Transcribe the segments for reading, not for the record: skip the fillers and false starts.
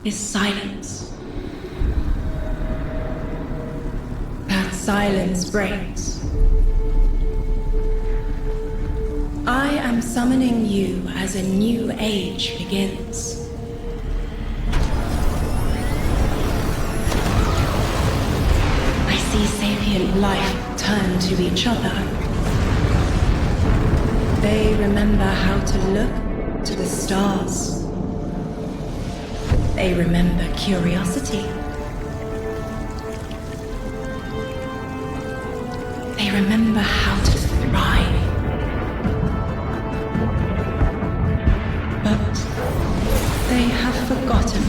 is silence. That silence breaks. I am summoning you as a new age begins. I see sapient life turn to each other. They remember how to look to the stars. They remember curiosity. They remember how to thrive. But they have forgotten.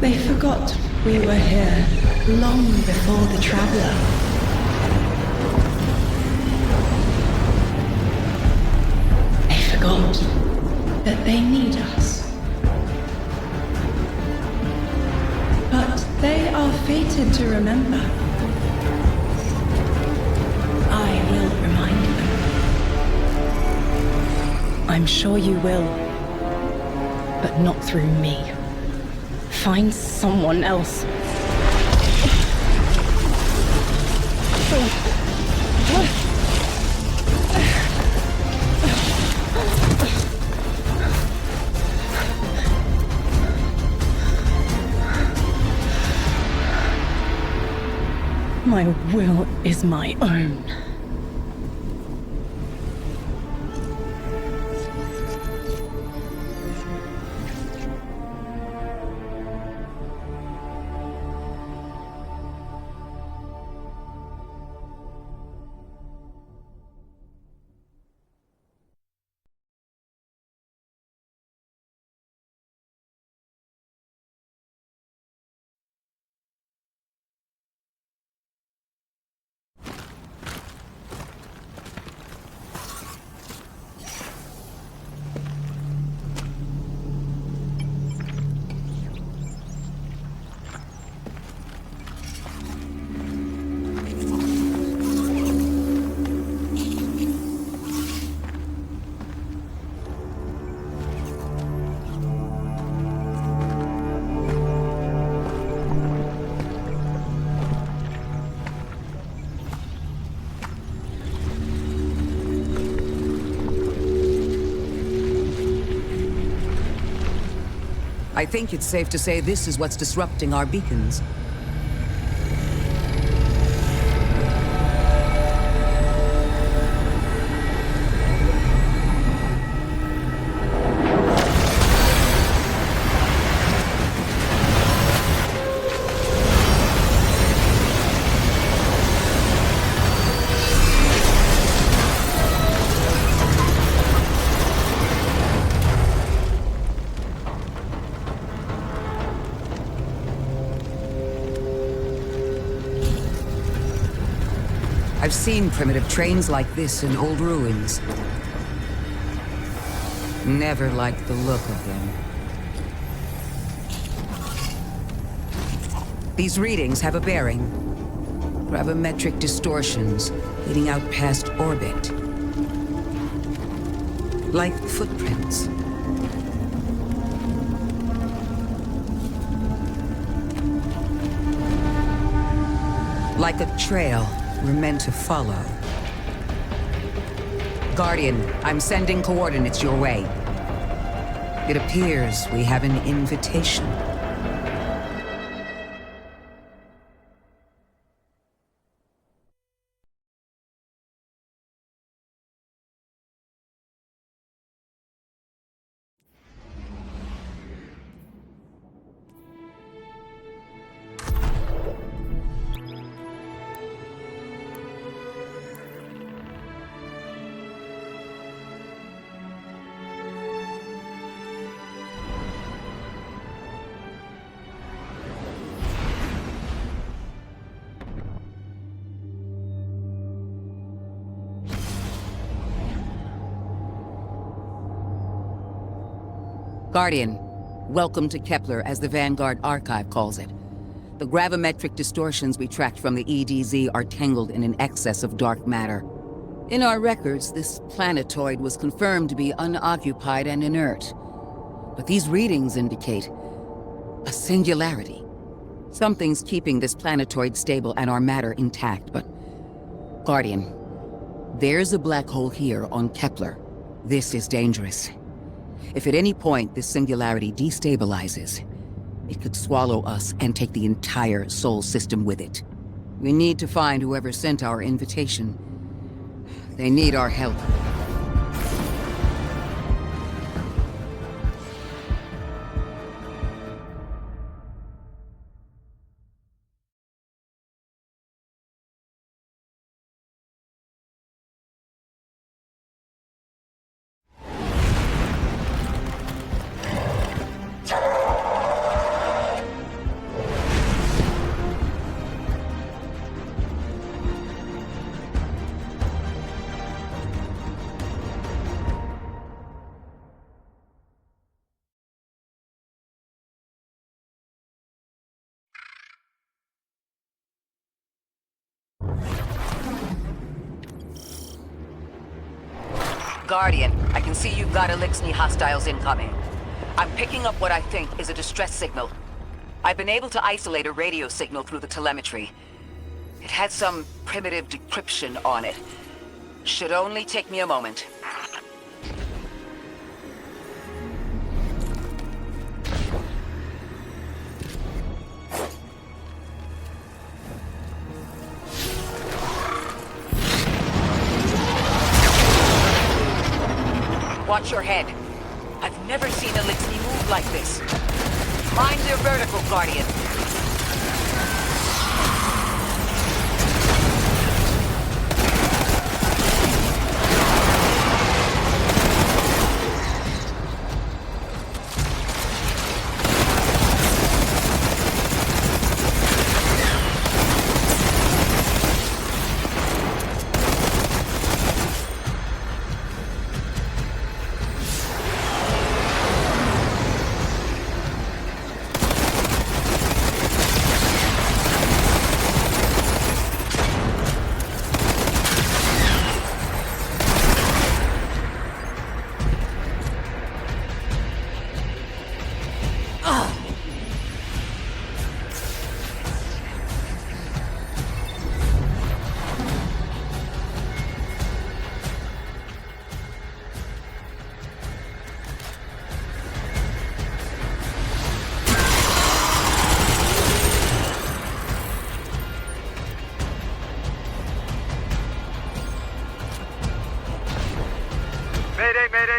They forgot we were here long before the Traveler. They forgot that they need us. But they are fated to remember. I will remind them. I'm sure you will, but not through me. Find someone else. My will is my own. I think it's safe to say this is what's disrupting our beacons. I've seen primitive trains like this in old ruins. Never liked the look of them. These readings have a bearing. Gravimetric distortions leading out past orbit. Like footprints. Like a trail we're meant to follow. Guardian, I'm sending coordinates your way. It appears we have an invitation. Guardian, welcome to Kepler, as the Vanguard Archive calls it. The gravimetric distortions we tracked from the EDZ are tangled in an excess of dark matter. In our records, this planetoid was confirmed to be unoccupied and inert. But these readings indicate a singularity. Something's keeping this planetoid stable and our matter intact, but... Guardian, there's a black hole here on Kepler. This is dangerous. If at any point this singularity destabilizes, it could swallow us and take the entire Sol system with it. We need to find whoever sent our invitation. They need our help. Guardian, I can see you've got Elixni hostiles incoming. I'm picking up what I think is a distress signal. I've been able to isolate a radio signal through the telemetry. It had some primitive decryption on it. Should only take me a moment. Watch your head. I've never seen Elixni move like this. Mind their vertical, Guardian.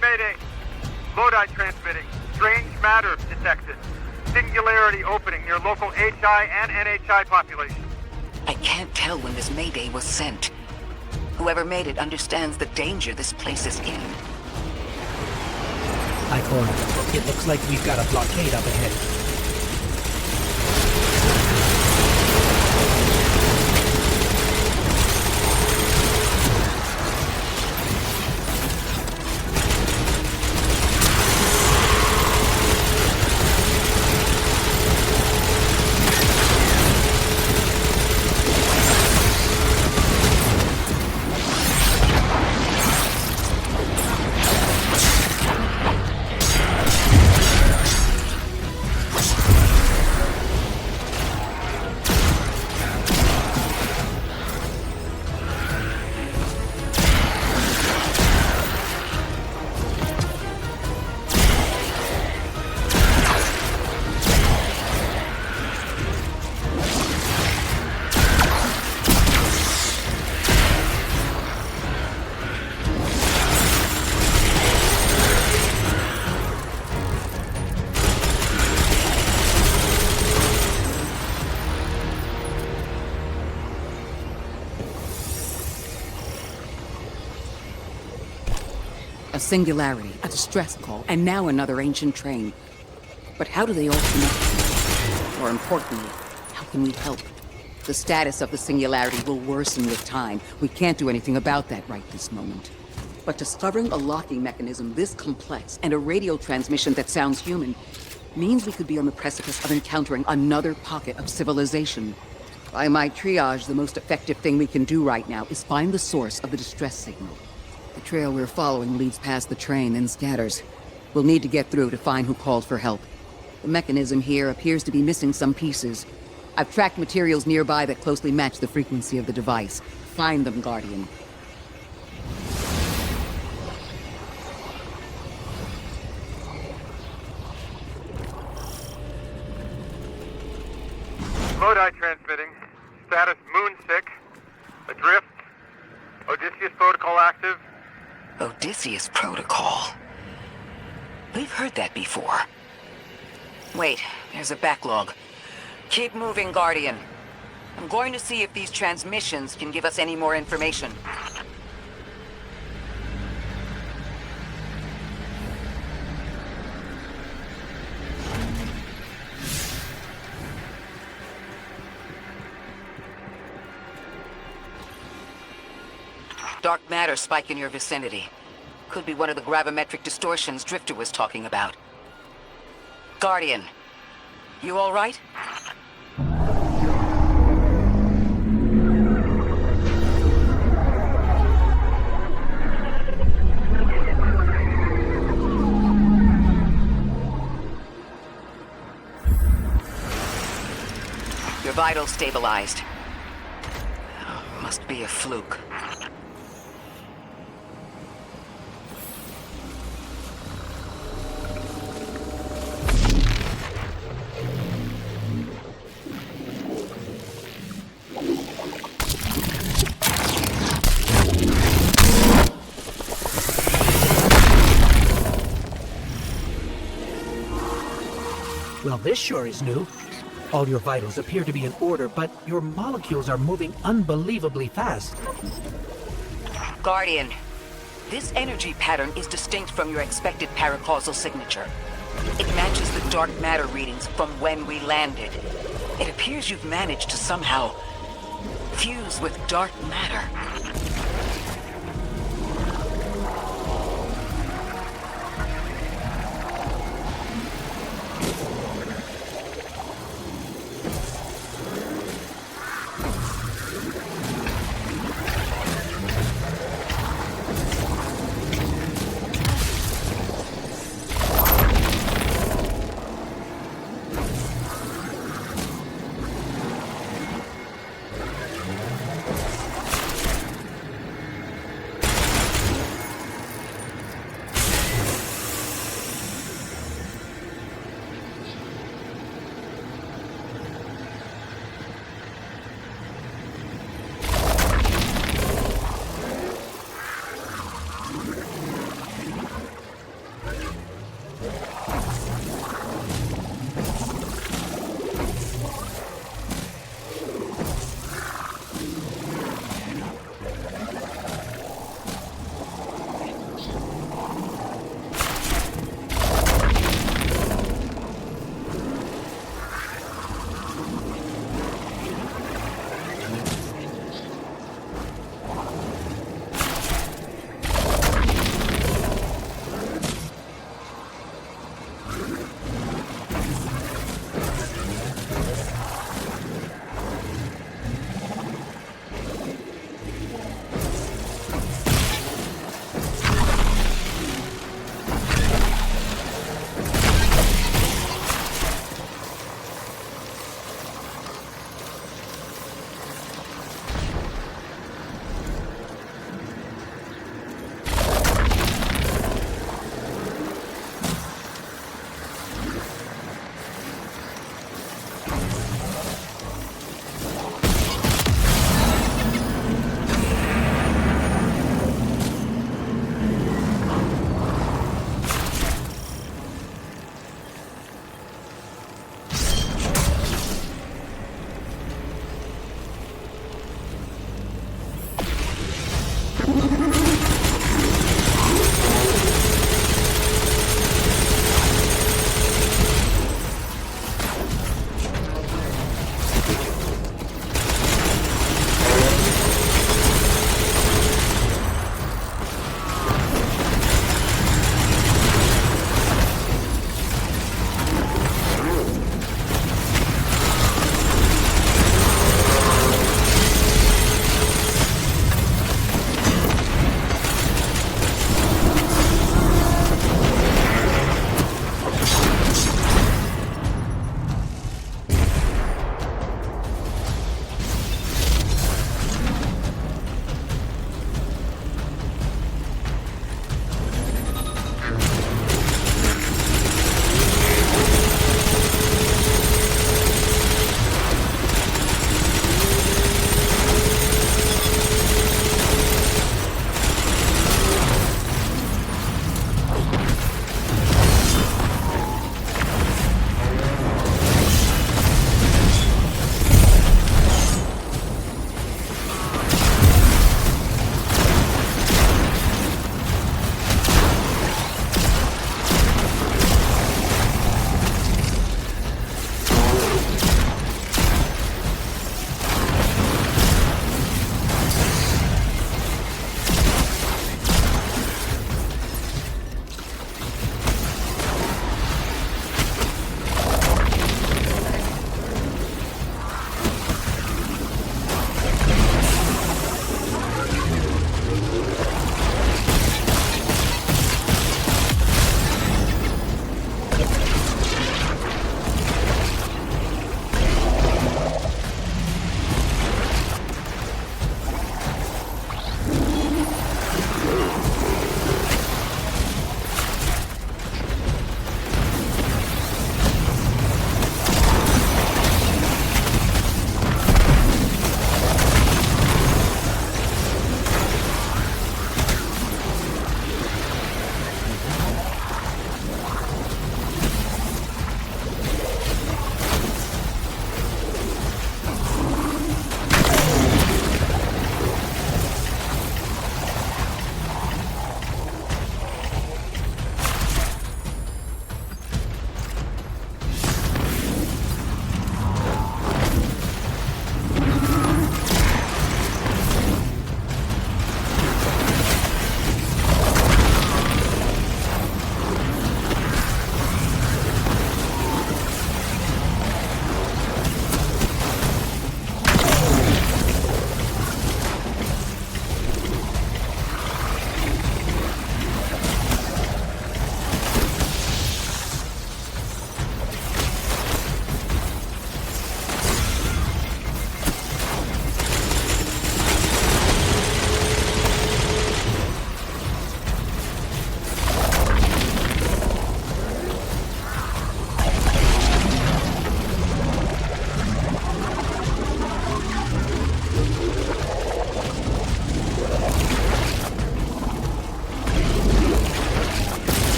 Mayday. Lodi transmitting. Strange matter detected. Singularity opening near local HI and NHI population. I can't tell when this Mayday was sent. Whoever made it understands the danger this place is in. Icon, it looks like we've got a blockade up ahead. A singularity, a distress call, and now another ancient train. But how do they all connect? More importantly, how can we help? The status of the singularity will worsen with time. We can't do anything about that right this moment. But discovering a locking mechanism this complex and a radio transmission that sounds human means we could be on the precipice of encountering another pocket of civilization. By my triage, the most effective thing we can do right now is find the source of the distress signal. The trail we're following leads past the train, then scatters. We'll need to get through to find who called for help. The mechanism here appears to be missing some pieces. I've tracked materials nearby that closely match the frequency of the device. Find them, Guardian. Moddb transmitting. Status moonsick. Adrift. Odysseus protocol active. Odysseus Protocol. We've heard that before. Wait, there's a backlog. Keep moving, Guardian. I'm going to see if these transmissions can give us any more information. Dark matter spike in your vicinity. Could be one of the gravimetric distortions Drifter was talking about. Guardian, you all right? Your vitals stabilized. Oh, must be a fluke. Well, this sure is new. All your vitals appear to be in order, but your molecules are moving unbelievably fast. Guardian, this energy pattern is distinct from your expected paracausal signature. It matches the dark matter readings from when we landed. It appears you've managed to somehow fuse with dark matter.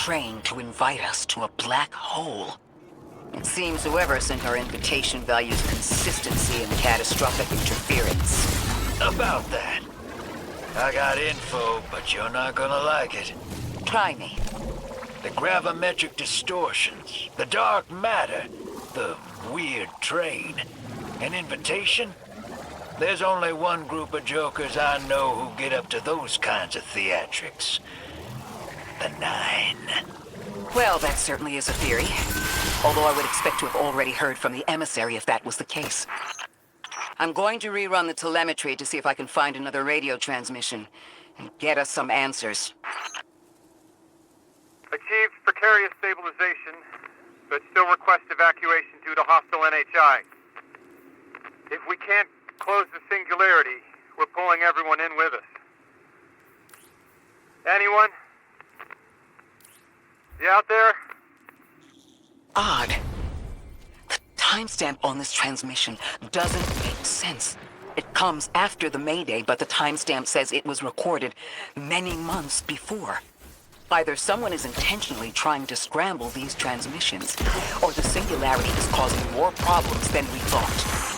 train to invite us to a black hole. It seems whoever sent our invitation values consistency and catastrophic interference. About that. I got info, but you're not gonna like it. Try me. The gravimetric distortions, the dark matter, the weird train. An invitation? There's only one group of jokers I know who get up to those kinds of theatrics. The Nine. Well, that certainly is a theory. Although I would expect to have already heard from the emissary if that was the case. I'm going to rerun the telemetry to see if I can find another radio transmission and get us some answers. Achieved precarious stabilization, but still request evacuation due to hostile NHI. If we can't close the singularity, we're pulling everyone in with us. Anyone? You out there? Odd. The timestamp on this transmission doesn't make sense. It comes after the Mayday, but the timestamp says it was recorded many months before. Either someone is intentionally trying to scramble these transmissions, or the singularity is causing more problems than we thought.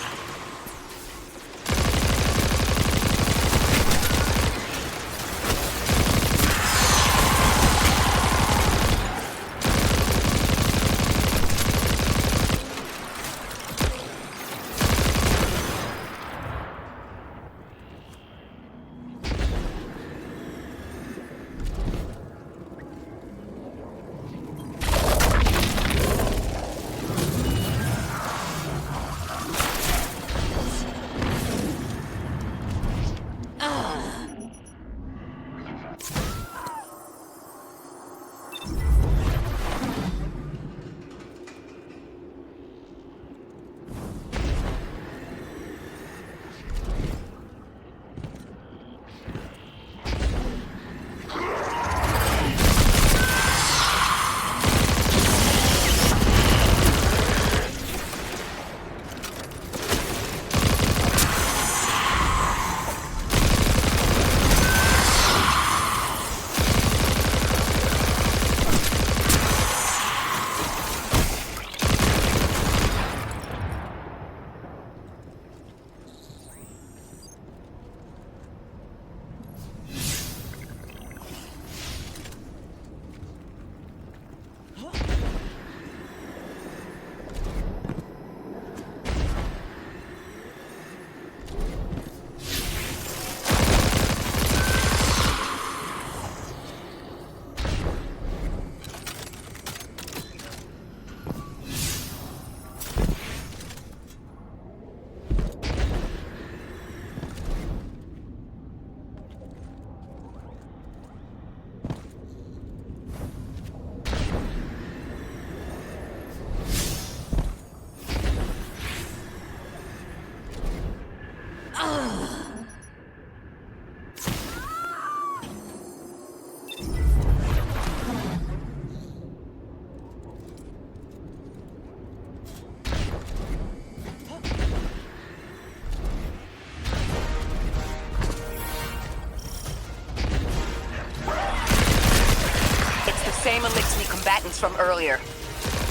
Same Elixni combatants from earlier.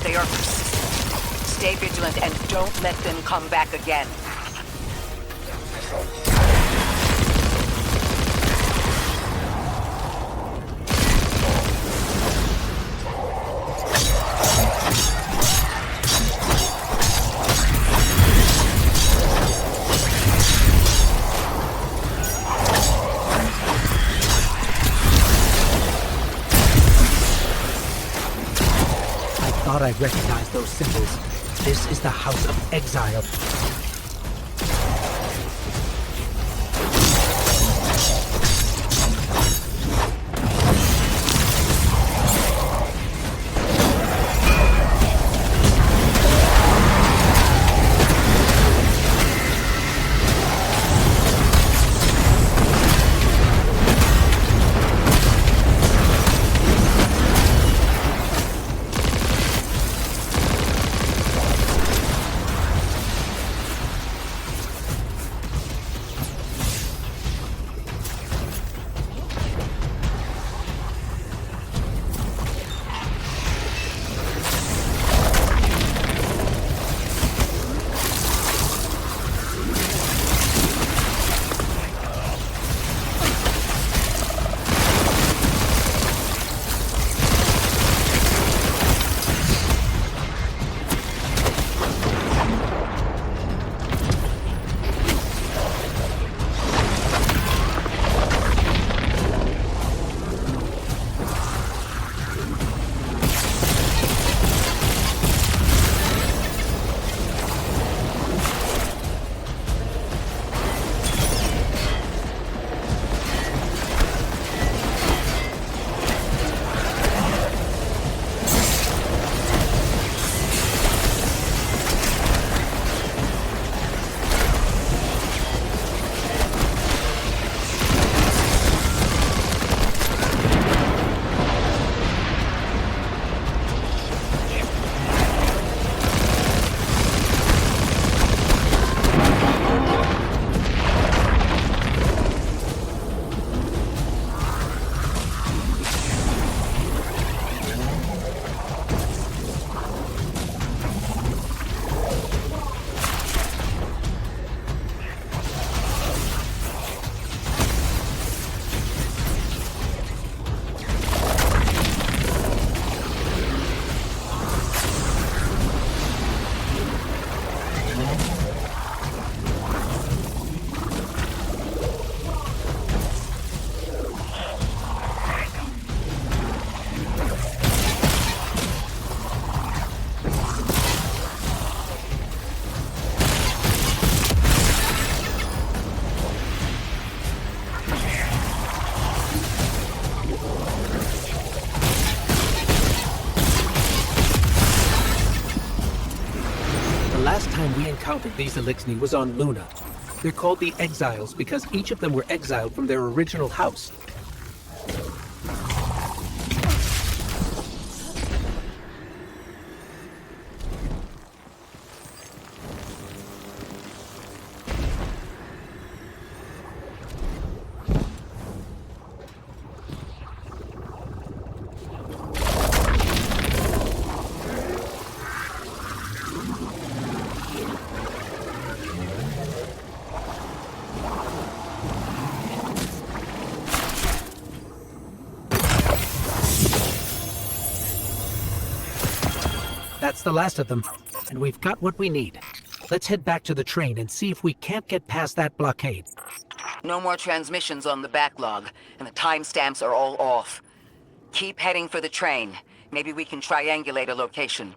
They are persistent. Stay vigilant and don't let them come back again. I recognize those symbols. This is the House of Exile. last time we encountered these Elixni was on Luna. They're called the Exiles because each of them were exiled from their original house. That's the last of them, and we've got what we need. Let's head back to the train and see if we can't get past that blockade. No more transmissions on the backlog, and the timestamps are all off. Keep heading for the train. Maybe we can triangulate a location.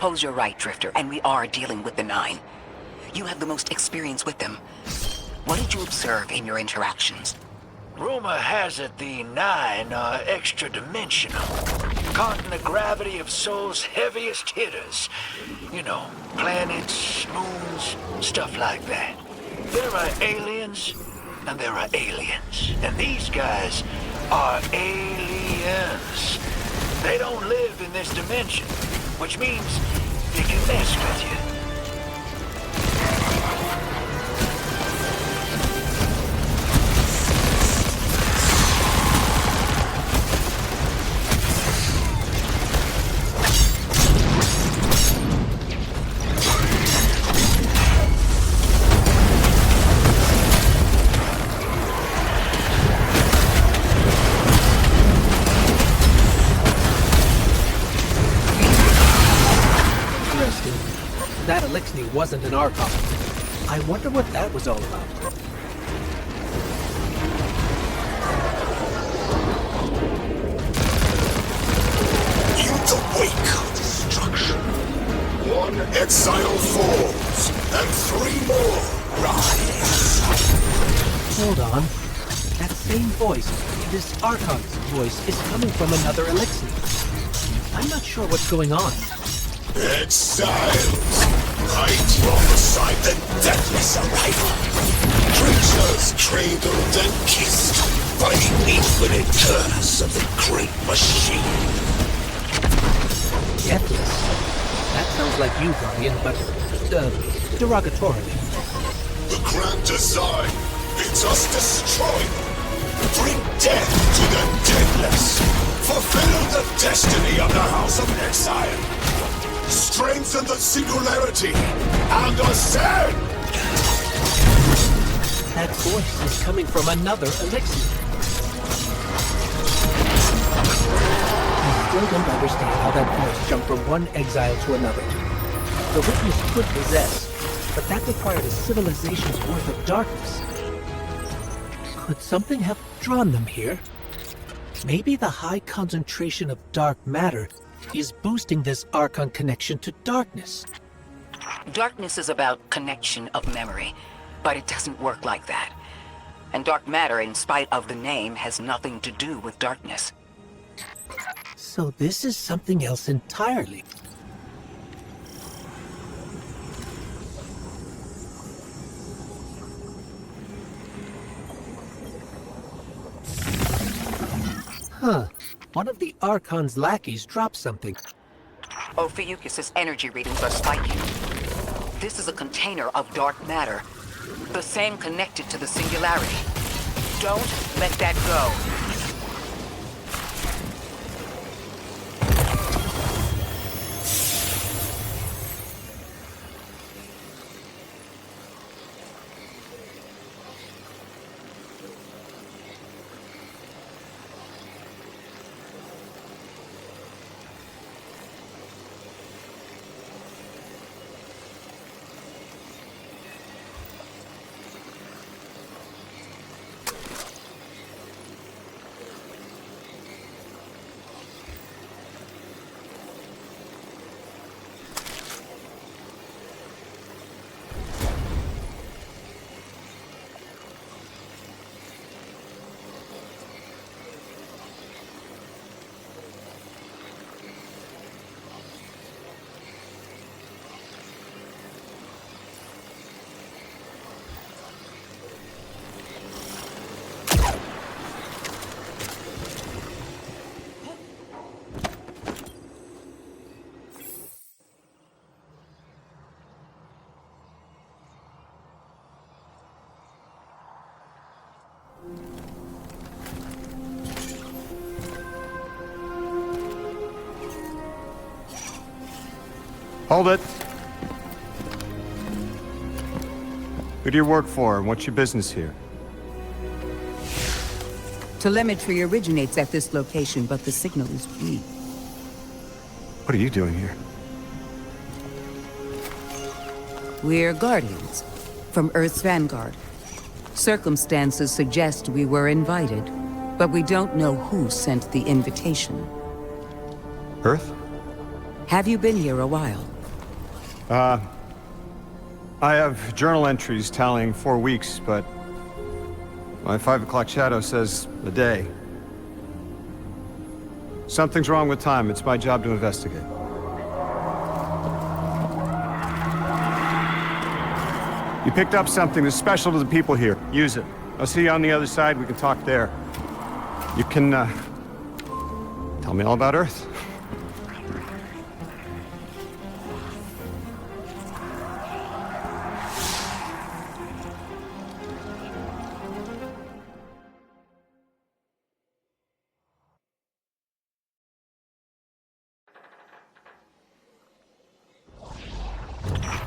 suppose you're right, Drifter, and we are dealing with the Nine. You have the most experience with them. What did you observe in your interactions? Rumor has it the Nine are extra-dimensional, caught in the gravity of Sol's heaviest hitters. You know, planets, moons, stuff like that. There are aliens, and there are aliens. And these guys are aliens. They don't live in this dimension, which means they can mess with you. That elixir wasn't an Archon. I wonder what that was all about. In the wake of destruction, one exile falls, and 3 more rise. Hold on. That same voice, this Archon's voice, is coming from another elixir. I'm not sure what's going on. Exiles! I prophesied the deathless arrival. Creatures cradled and kissed by the infinite curse of the great machine. Deathless? That sounds like you, Guardian, but, derogatorily. The grand design bids us destroy them. Bring death to the deathless. Fulfill the destiny of the House of Exile. Strengthen the singularity and ascend! That voice is coming from another elixir. I still don't understand how that voice jumped from one exile to another. The witness could possess, but that required a civilization's worth of darkness. Could something have drawn them here? Maybe the high concentration of dark matter is boosting this Archon connection to darkness. Darkness is about connection of memory, but it doesn't work like that. And dark matter, in spite of the name, has nothing to do with darkness. So this is something else entirely. Huh. One of the Archon's lackeys dropped something. Ophiuchus's energy readings are spiking. This is a container of dark matter, the same connected to the singularity. Don't let that go. Hold it. Who do you work for, and what's your business here? Telemetry originates at this location, but the signal is weak. What are you doing here? We're Guardians, from Earth's vanguard. Circumstances suggest we were invited, but we don't know who sent the invitation. Earth? Have you been here a while? I have journal entries tallying 4 weeks, but my 5 o'clock shadow says a day. Something's wrong with time. It's my job to investigate. You picked up something that's special to the people here. Use it. I'll see you on the other side. We can talk there. You can, tell me all about Earth.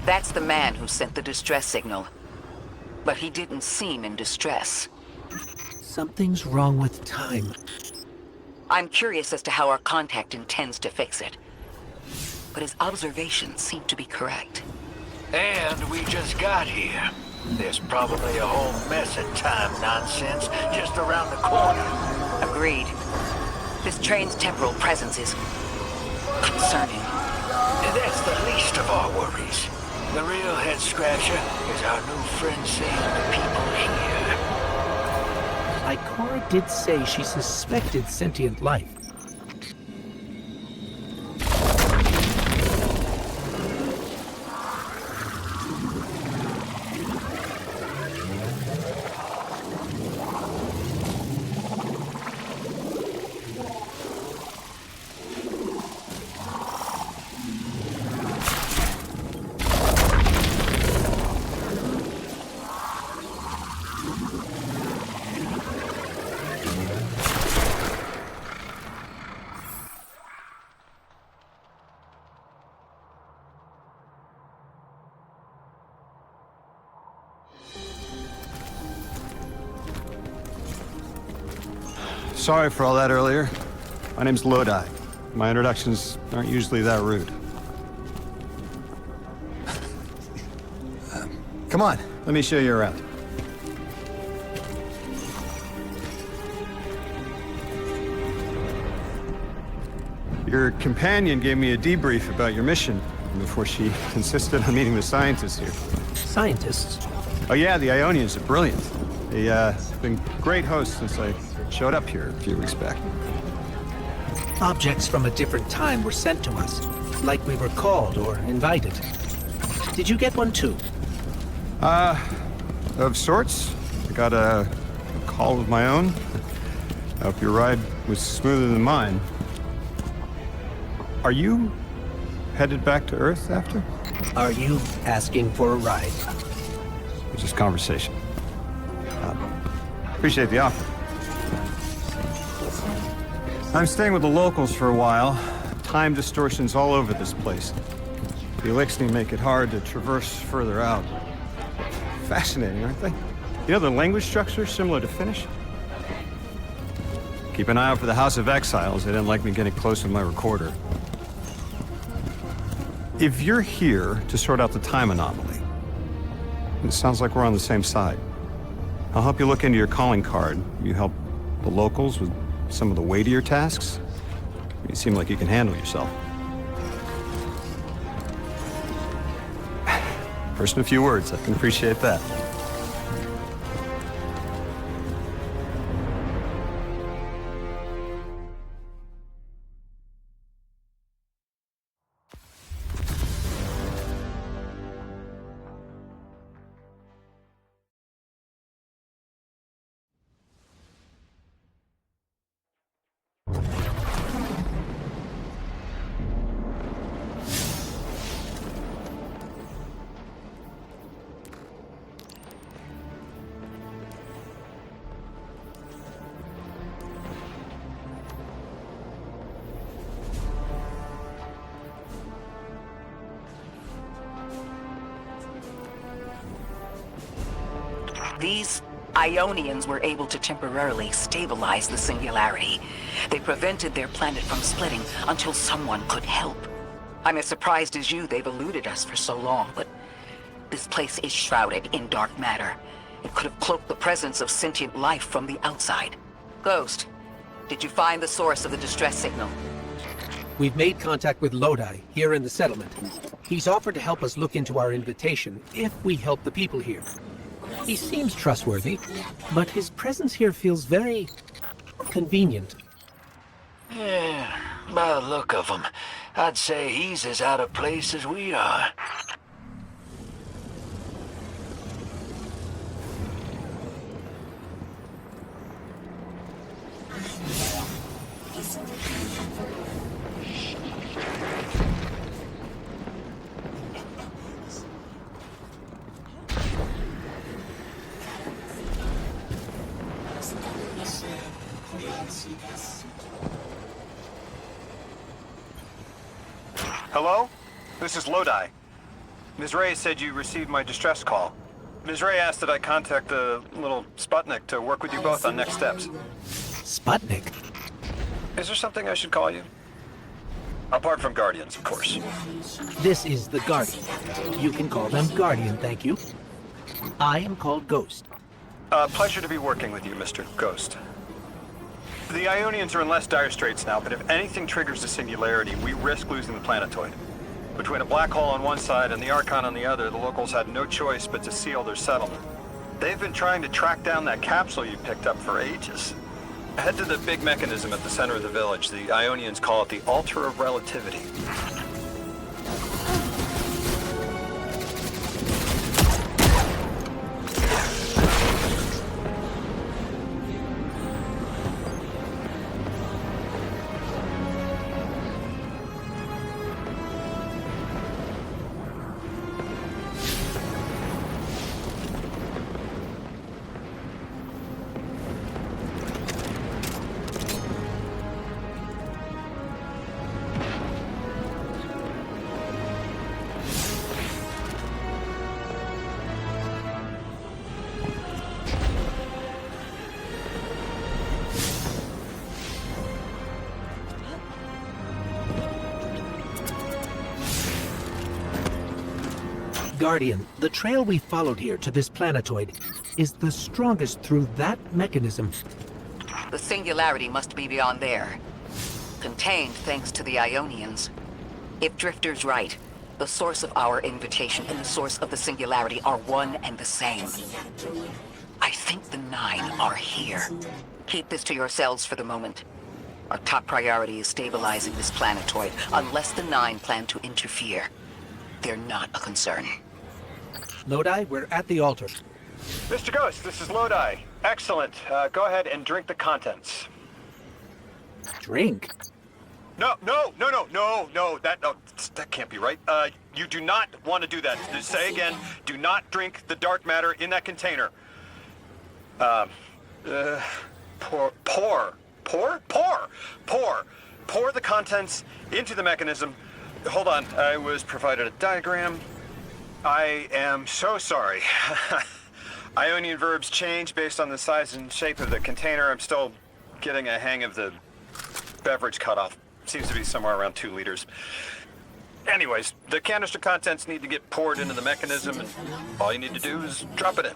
That's the man who sent the distress signal. But he didn't seem in distress. Something's wrong with time. I'm curious as to how our contact intends to fix it. But his observations seem to be correct. And we just got here. There's probably a whole mess of time nonsense just around the corner. Agreed. This train's temporal presence is concerning. That's the least of our worries. The real head-scratcher is our new friend saying the people here. Ikora did say she suspected sentient life. Sorry for all that earlier. My name's Lodi. My introductions aren't usually that rude. Come on, let me show you around. Your companion gave me a debrief about your mission before she insisted on meeting the scientists here. Scientists? Oh yeah, the Ionians are brilliant. They've been great hosts since I showed up here a few weeks back. Objects from a different time were sent to us, like we were called or invited. Did you get one too? Of sorts. I got a call of my own. I hope your ride was smoother than mine. Are you headed back to Earth after? Are you asking for a ride? It's just conversation. Appreciate the offer. I'm staying with the locals for a while. Time distortions all over this place. The Elixni make it hard to traverse further out. Fascinating, aren't they? You know, the language structure is similar to Finnish. Keep an eye out for the House of Exiles. They didn't like me getting close with my recorder. If you're here to sort out the time anomaly, it sounds like we're on the same side. I'll help you look into your calling card. You help the locals with some of the weightier tasks. You seem like you can handle yourself. First in a few words, I can appreciate that. These Ionians were able to temporarily stabilize the singularity. They prevented their planet from splitting until someone could help. I'm as surprised as you they've eluded us for so long, but this place is shrouded in dark matter. It could have cloaked the presence of sentient life from the outside. Ghost, did you find the source of the distress signal? We've made contact with Lodi, here in the settlement. He's offered to help us look into our invitation, if we help the people here. He seems trustworthy, but his presence here feels very convenient. Yeah, by the look of him, I'd say he's as out of place as we are. Hello? This is Lodi. Ms. Ray said you received my distress call. Ms. Ray asked that I contact the little Sputnik to work with you both on next steps. Sputnik? Is there something I should call you? Apart from Guardians, of course. This is the Guardian. You can call them Guardian, thank you. I am called Ghost. Pleasure to be working with you, Mr. Ghost. The Ionians are in less dire straits now, but if anything triggers the singularity, we risk losing the planetoid. Between a black hole on one side and the Archon on the other, the locals had no choice but to seal their settlement. They've been trying to track down that capsule you picked up for ages. Head to the big mechanism at the center of the village. The Ionians call it the Altar of Relativity. Guardian, the trail we followed here to this planetoid is the strongest through that mechanism. The singularity must be beyond there. Contained thanks to the Ionians. If Drifter's right, the source of our invitation and the source of the singularity are one and the same. I think the 9 are here. Keep this to yourselves for the moment. Our top priority is stabilizing this planetoid, unless the 9 plan to interfere. They're not a concern. Lodi, we're at the altar. Mr. Ghost, this is Lodi. Excellent. Go ahead and drink the contents. Drink? No, that can't be right. You do not want to do that. Just say again, do not drink the dark matter in that container. Pour the contents into the mechanism. Hold on, I was provided a diagram. I am so sorry. Ionian verbs change based on the size and shape of the container. I'm still getting a hang of the beverage cutoff. Seems to be somewhere around 2 liters. Anyways, the canister contents need to get poured into the mechanism, and all you need to do is drop it in.